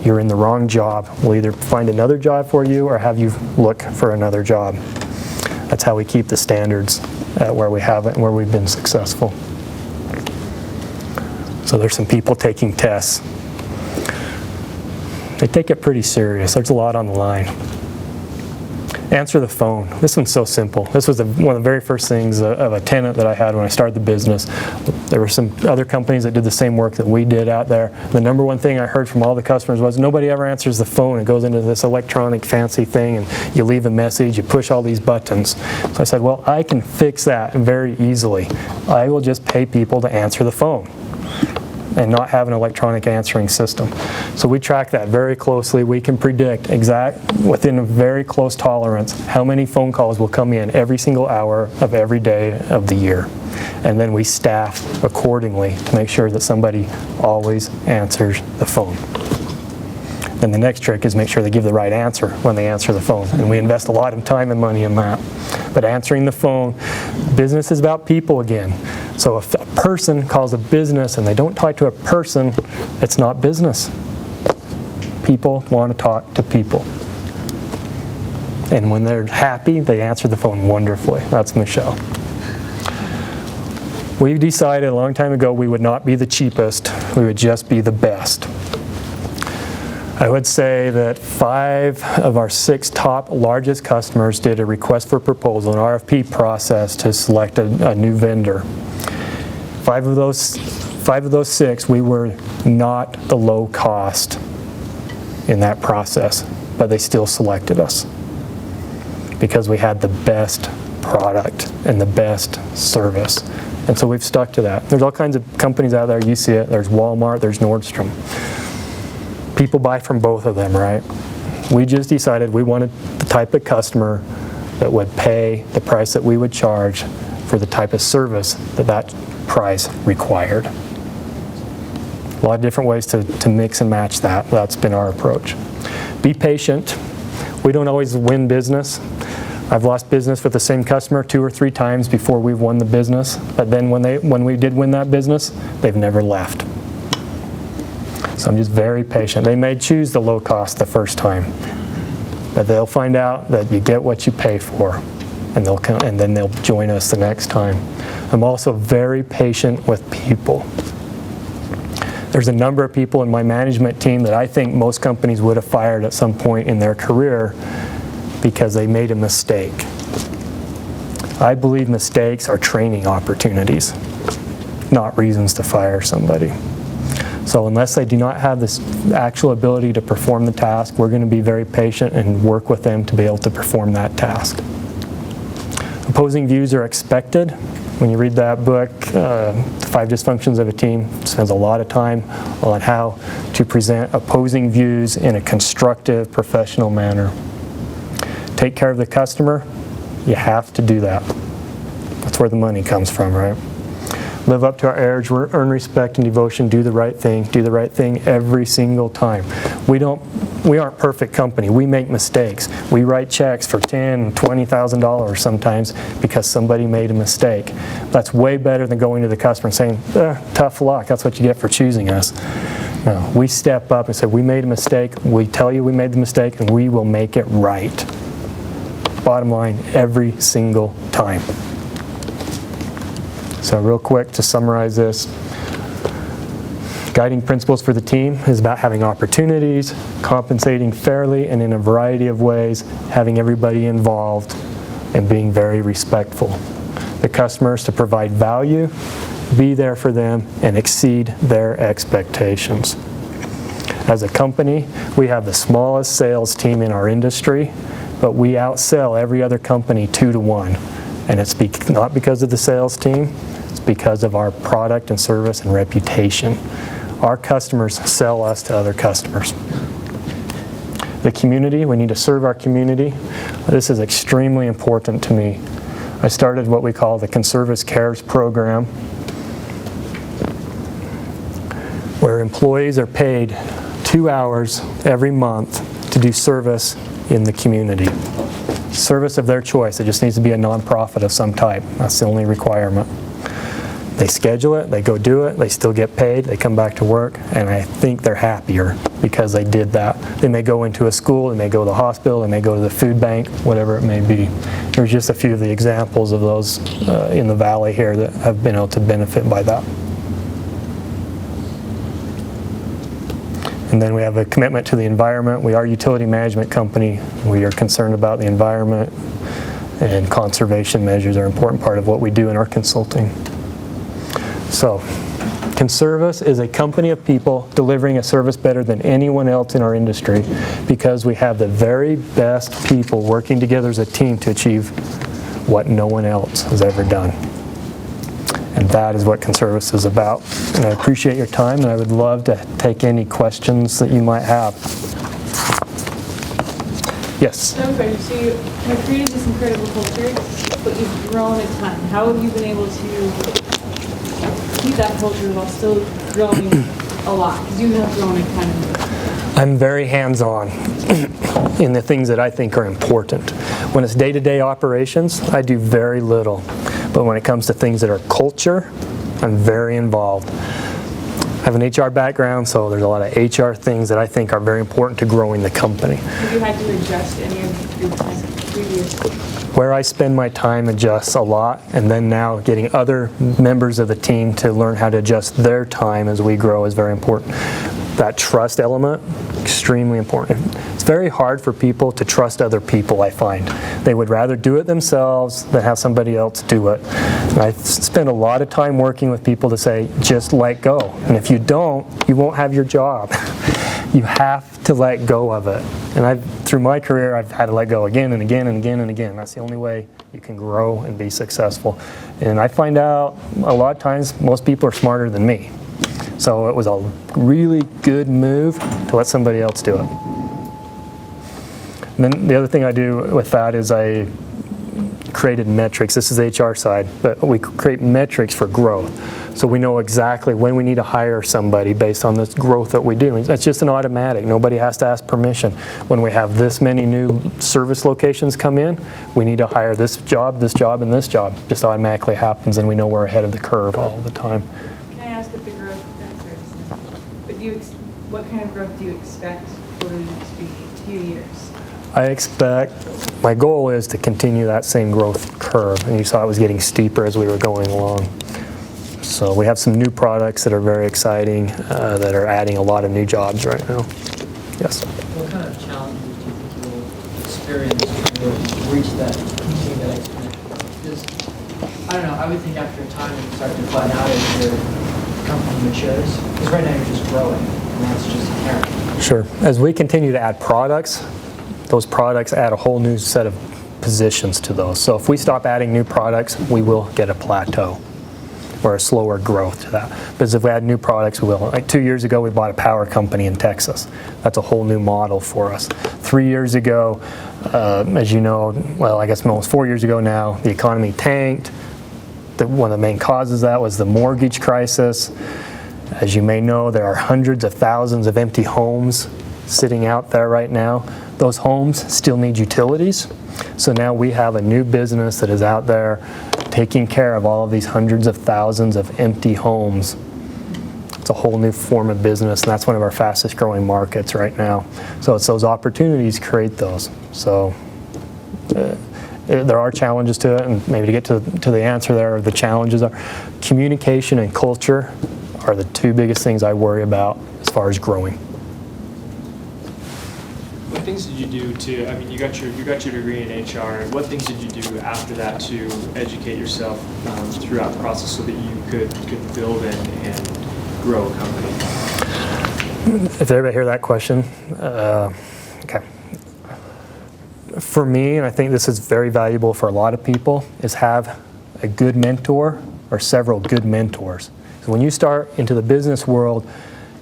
you're in the wrong job. We'll either find another job for you or have you look for another job. That's how we keep the standards at where we have it and where we've been successful. So there's some people taking tests. They take it pretty serious. There's a lot on the line. Answer the phone. This one's so simple. This was one of the very first things of a tenant that I had when I started the business. There were some other companies that did the same work that we did out there. The number one thing I heard from all the customers was nobody ever answers the phone. It goes into this electronic fancy thing and you leave a message, you push all these buttons. So I said, well, I can fix that very easily. I will just pay people to answer the phone and not have an electronic answering system. So we track that very closely. We can predict within a very close tolerance, how many phone calls will come in every single hour of every day of the year. And then we staff accordingly to make sure that somebody always answers the phone. Then the next trick is make sure they give the right answer when they answer the phone. And we invest a lot of time and money in that. But answering the phone, business is about people again. So if a person calls a business and they don't talk to a person, it's not business. People want to talk to people. And when they're happy, they answer the phone wonderfully. That's Michelle. We decided a long time ago we would not be the cheapest, we would just be the best. I would say that 5 of our 6 top largest customers did a request for proposal, an RFP process to select a new vendor. 5 of those 6, we were not the low cost in that process, but they still selected us because we had the best product and the best service. And so we've stuck to that. There's all kinds of companies out there, you see it, there's Walmart, there's Nordstrom. People buy from both of them, right? We just decided we wanted the type of customer that would pay the price that we would charge for the type of service that that price required. A lot of different ways to mix and match that. That's been our approach. Be patient. We don't always win business. I've lost business with the same customer 2 or 3 times before we've won the business. But then when we did win that business, they've never left. So I'm just very patient. They may choose the low cost the first time, but they'll find out that you get what you pay for, and they'll come, and then they'll join us the next time. I'm also very patient with people. There's a number of people in my management team that I think most companies would have fired at some point in their career because they made a mistake. I believe mistakes are training opportunities, not reasons to fire somebody. So unless they do not have this actual ability to perform the task, we're going to be very patient and work with them to be able to perform that task. Opposing views are expected. When you read that book, The 5 Dysfunctions of a Team, it spends a lot of time on how to present opposing views in a constructive, professional manner. Take care of the customer. You have to do that. That's where the money comes from, right? Live up to our edge, earn respect and devotion, do the right thing every single time. We aren't perfect company. We make mistakes. We write checks for $10,000, $20,000 sometimes because somebody made a mistake. That's way better than going to the customer and saying, tough luck, that's what you get for choosing us. No, we step up and say, we made a mistake, we tell you we made the mistake, and we will make it right. Bottom line, every single time. So real quick to summarize this, guiding principles for the team is about having opportunities, compensating fairly and in a variety of ways, having everybody involved, and being very respectful. The customers to provide value, be there for them, and exceed their expectations. As a company, we have the smallest sales team in our industry, but we outsell every other company 2 to 1. And it's not because of the sales team, it's because of our product and service and reputation. Our customers sell us to other customers. The community, we need to serve our community. This is extremely important to me. I started what we call the Conservice Cares program, where employees are paid 2 hours every month to do service in the community. Service of their choice. It just needs to be a nonprofit of some type. That's the only requirement. They schedule it, they go do it, they still get paid, they come back to work, and I think they're happier because they did that. They may go into a school, they may go to the hospital, they may go to the food bank, whatever it may be. There's just a few of the examples of those in the valley here that have been able to benefit by that. And then we have a commitment to the environment. We are a utility management company. We are concerned about the environment, and conservation measures are an important part of what we do in our consulting. So, Conservice is a company of people delivering a service better than anyone else in our industry because we have the very best people working together as a team to achieve what no one else has ever done. And that is what Conservice is about. And I appreciate your time, and I would love to take any questions that you might have. Yes? Okay, so you have created this incredible culture, but you've grown a ton. How have you been able to keep that culture while still growing a lot? Because you have grown a ton. I'm very hands-on in the things that I think are important. When it's day-to-day operations, I do very little. But when it comes to things that are culture, I'm very involved. I have an HR background, so there's a lot of HR things that I think are very important to growing the company. Have you had to adjust any of your previous? Where I spend my time adjusts a lot, and then now getting other members of the team to learn how to adjust their time as we grow is very important. That trust element, extremely important. It's very hard for people to trust other people, I find. They would rather do it themselves than have somebody else do it. And I spend a lot of time working with people to say, just let go. And if you don't, you won't have your job. You have to let go of it. And through my career, I've had to let go again and again and again and again. That's the only way you can grow and be successful. And I find out a lot of times most people are smarter than me. So it was a really good move to let somebody else do it. And then the other thing I do with that is I created metrics. This is the HR side, but we create metrics for growth. So we know exactly when we need to hire somebody based on this growth that we do. That's just an automatic. Nobody has to ask permission. When we have this many new service locations come in, we need to hire this job, and this job. Just automatically happens, and we know we're ahead of the curve all the time. Can I ask what the growth, but what kind of growth do you expect for the next few years? My goal is to continue that same growth curve, and you saw it was getting steeper as we were going along. So we have some new products that are very exciting, that are adding a lot of new jobs right now. Yes? What kind of challenges do you think you'll experience to reach that, continue that exponential? Because, I don't know, I would think after a time it would start to flatten out as your company matures. Because right now you're just growing, and that's just inherent. Sure. As we continue to add products, those products add a whole new set of positions to those. So if we stop adding new products, we will get a plateau or a slower growth to that. Because if we add new products, we will. Like 2 years ago, we bought a power company in Texas. That's a whole new model for us. 3 years ago, as you know, well, I guess almost 4 years ago now, the economy tanked. One of the main causes of that was the mortgage crisis. As you may know, there are hundreds of thousands of empty homes sitting out there right now. Those homes still need utilities. So now we have a new business that is out there taking care of all of these hundreds of thousands of empty homes. It's a whole new form of business, and that's one of our fastest growing markets right now. So it's those opportunities create those. So there are challenges to it, and maybe to get to the answer there, the challenges are communication and culture are the two biggest things I worry about as far as growing. What things did you do to, I mean, you got your degree in HR, what things did you do after that to educate yourself throughout the process so that you could build and grow a company? If everybody hear that question, okay. For me, and I think this is very valuable for a lot of people, is have a good mentor or several good mentors. So when you start into the business world,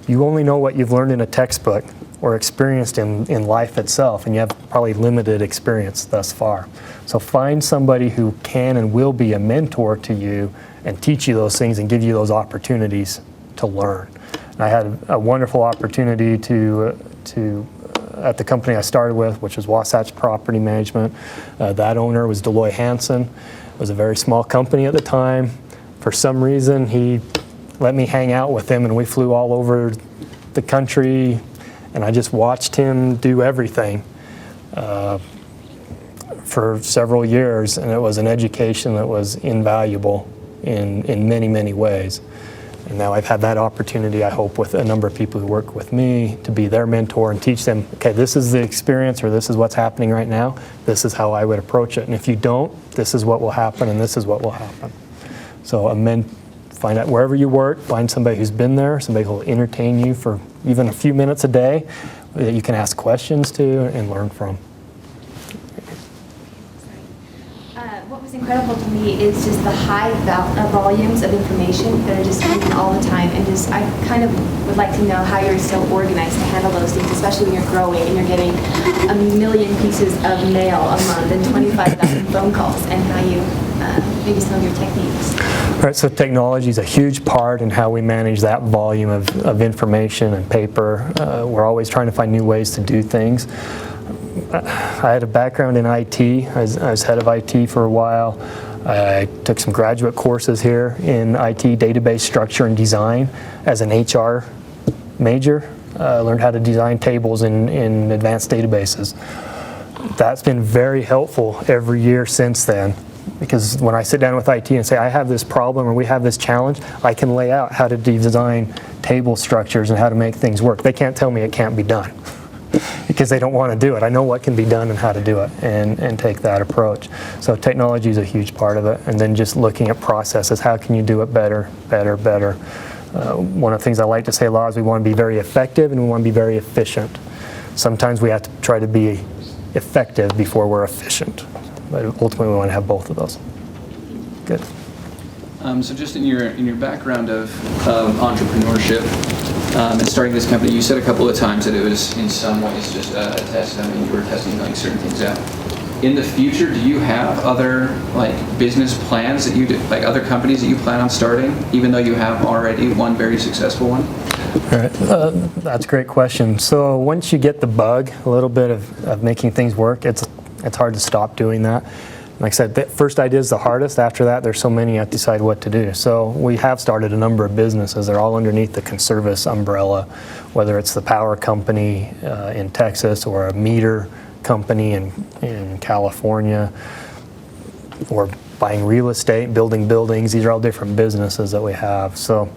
you only know what you've learned in a textbook or experienced in life itself, and you have probably limited experience thus far. So find somebody who can and will be a mentor to you and teach you those things and give you those opportunities to learn. And I had a wonderful opportunity to at the company I started with, which was Wasatch Property Management. That owner was Deloy Hansen. It was a very small company at the time. For some reason, he let me hang out with him, and we flew all over the country, and I just watched him do everything for several years, and it was an education that was invaluable in many, many ways. And now I've had that opportunity, I hope, with a number of people who work with me to be their mentor and teach them, okay, this is the experience, or this is what's happening right now. This is how I would approach it. And if you don't, this is what will happen, and this is what will happen. So find out wherever you work, find somebody who's been there, somebody who will entertain you for even a few minutes a day that you can ask questions to and learn from. What was incredible to me is just the high volumes of information that are just coming all the time, and just I kind of would like to know how you're so organized to handle those things, especially when you're growing and you're getting 1 million pieces of mail a month and 25,000 phone calls, and how you maybe some of your techniques. All right, so technology is a huge part in how we manage that volume of information and paper. We're always trying to find new ways to do things. I had a background in IT. I was head of IT for a while. I took some graduate courses here in IT, database structure and design as an HR major. Learned how to design tables in advanced databases. That's been very helpful every year since then, because when I sit down with IT and say, I have this problem or we have this challenge, I can lay out how to design table structures and how to make things work. They can't tell me it can't be done because they don't want to do it. I know what can be done and how to do it, and take that approach. So technology is a huge part of it, and then just looking at processes. How can you do it better, better, better? One of the things I like to say a lot is we want to be very effective and we want to be very efficient. Sometimes we have to try to be effective before we're efficient, but ultimately we want to have both of those. Good. So just in your background of entrepreneurship and starting this company, you said a couple of times that it was in some ways just a test. I mean, you were testing like certain things out. in the future, do you have other like business plans that you do, like other companies that you plan on starting, even though you have already one very successful one? All right, that's a great question. So once you get the bug, a little bit of making things work, it's hard to stop doing that. Like I said, the first idea is the hardest. After that, there's so many you have to decide what to do. So we have started a number of businesses. They're all underneath the Conservice umbrella, whether it's the power company in Texas or a meter company in California, or buying real estate, building buildings. These are all different businesses that we have. So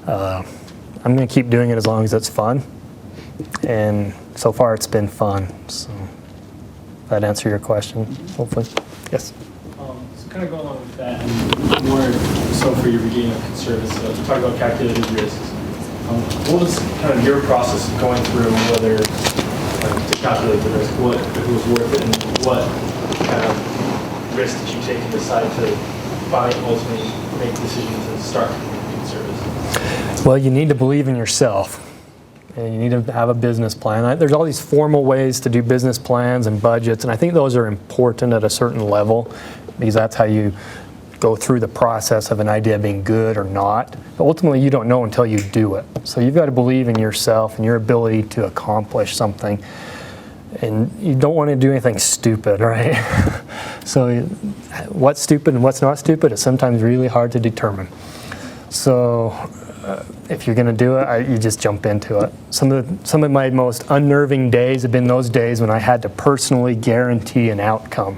I'm going to keep doing it as long as it's fun. And so far it's been fun. So that answer your question, hopefully. Yes. So kind of going along with that, and more so for your beginning of Conservice, you talked about calculated risks. What was kind of your process of going through whether to calculate the risk, what if it was worth it, and what kind of risk did you take to decide to finally ultimately make decisions and start Conservice? Well, you need to believe in yourself. And you need to have a business plan. There's all these formal ways to do business plans and budgets, and I think those are important at a certain level because that's how you go through the process of an idea being good or not. But ultimately, you don't know until you do it. So you've got to believe in yourself and your ability to accomplish something. And you don't want to do anything stupid, right? So what's stupid and what's not stupid is sometimes really hard to determine. So if you're going to do it, you just jump into it. Some of my most unnerving days have been those days when I had to personally guarantee an outcome,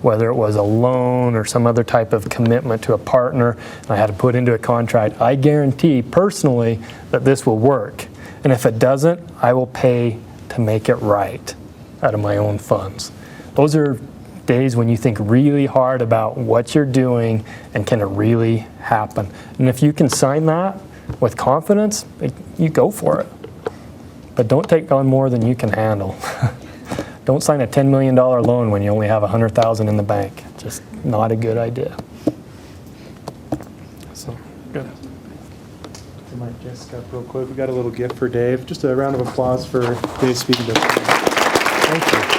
whether it was a loan or some other type of commitment to a partner, and I had to put into a contract, I guarantee personally that this will work. And if it doesn't, I will pay to make it right out of my own funds. Those are days when you think really hard about what you're doing and can it really happen. And if you can sign that with confidence, you go for it. But don't take on more than you can handle. Don't sign a $10 million loan when you only have $100,000 in the bank. Just not a good idea. So, good. I might just up real quick. We got a little gift for Dave. Just a round of applause for Dave speaking to us. Thank you.